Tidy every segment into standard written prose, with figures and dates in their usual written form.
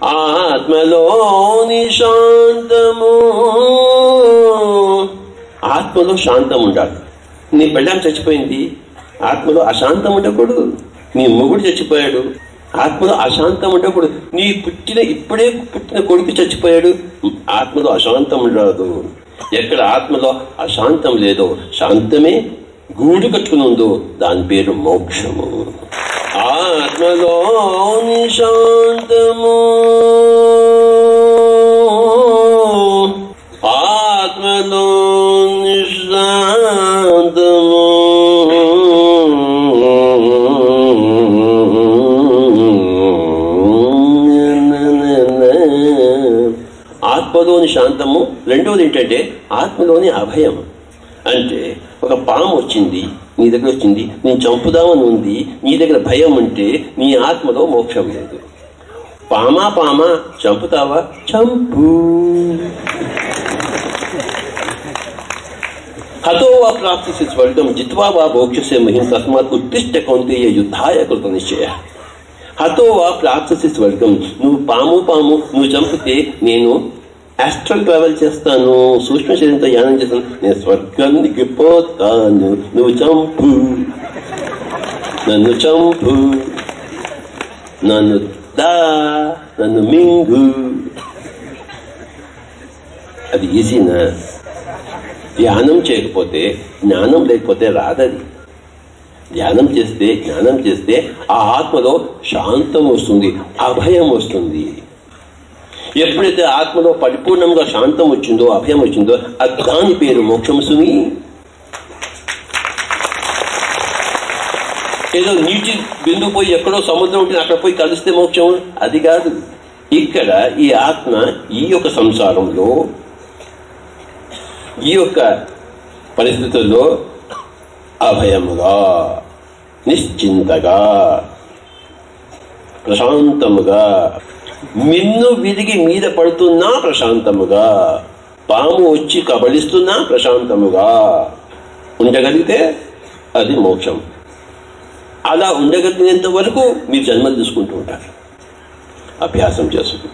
ఆత్మలోని శాంతము. ఆత్మలో శాంతం ఉండాలి. నీ పెళ్ళాం చచ్చిపోయింది, ఆత్మలో అశాంతం ఉండకూడదు. నీ మొగుడు చచ్చిపోయాడు, ఆత్మలో అశాంతం ఉండకూడదు. నీ ఇప్పుడే పుట్టిన కొడుకు చచ్చిపోయాడు, ఆత్మలో అశాంతం ఉండదు. ఎక్కడ ఆత్మలో అశాంతం లేదో, శాంతమే గూడు కట్టుకుని ఉందో, దాని పేరు మోక్షము. ఆత్మలోని శాంతము, ఆత్మలోని శాంతము. ఆత్మలోని శాంతము. రెండవది ఏంటంటే ఆత్మలోని అభయం. అంటే ఒక పాము వచ్చింది, నీ దగ్గర వచ్చింది, నేను చంపుదామని ఉంది, నీ దగ్గర భయం ఉంటే నీ ఆత్మలో మోక్షం లేదు. పామా చంపుతావా? చంపు. హతో వా ప్రాప్తిసి స్వర్గం జిత్వా వా మోక్షస్య మహిం తస్మాత్ ఉత్తిష్ట కౌంతేయ యుద్ధాయ కృత నిశ్చయ. హతో వా ప్రాప్తిసి స్వర్గం. నువ్వు పాము నువ్వు చంపితే నేను ఆస్ట్రల్ ట్రావెల్ చేస్తాను, సూక్ష్మ శరీరంతో యానం చేస్తాను, నేను స్వర్గానికి పోతాను. నువ్వు చంపు, నన్ను చంపు, నన్ను మింగు. అది ఈజీనా? ధ్యానం చేయకపోతే, జ్ఞానం లేకపోతే రాదది. ధ్యానం చేస్తే, జ్ఞానం చేస్తే ఆ ఆత్మలో శాంతం వస్తుంది, అభయం వస్తుంది. ఎప్పుడైతే ఆత్మలో పరిపూర్ణంగా శాంతం వచ్చిందో, అభయం వచ్చిందో, దాని పేరు మోక్షం. సుమి ఏదో నీటి బిందు పోయి ఎక్కడో సముద్రం ఉంటుంది, అక్కడ పోయి కలిస్తే మోక్షం, అది కాదు. ఇక్కడ ఈ ఆత్మ ఈ యొక్క సంసారంలో, ఈ యొక్క పరిస్థితుల్లో అభయముగా, నిశ్చింతగా, ప్రశాంతముగా, మిన్ను విరిగి మీద పడుతున్నా ప్రశాంతముగా, పాము వచ్చి కబళిస్తున్నా ప్రశాంతముగా ఉండగలిగితే అది మోక్షం. అలా ఉండగలిగినంత వరకు మీరు జన్మలు తీసుకుంటూ ఉంటారు. అభ్యాసం చేసుకుంటూ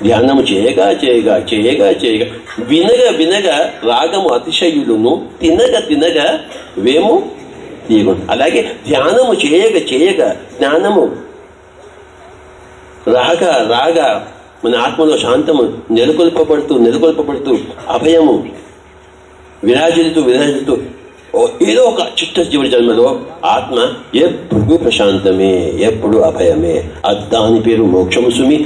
ధ్యానము చేయగా చేయగా చేయగా చేయగా, వినగా రాగము అతిశయులును, తినగా వేము తీయకుండా. అలాగే ధ్యానము చేయగా జ్ఞానము రాగా మన ఆత్మలో శాంతము నెలకొల్పబడుతూ అభయము విరాజిల్లుతూ ఏదో ఒక చిట్ట చివరి జన్మలో ఆత్మ ఎప్పుడు ప్రశాంతమే, ఎప్పుడు అభయమే. దాని పేరు మోక్షము సుమి.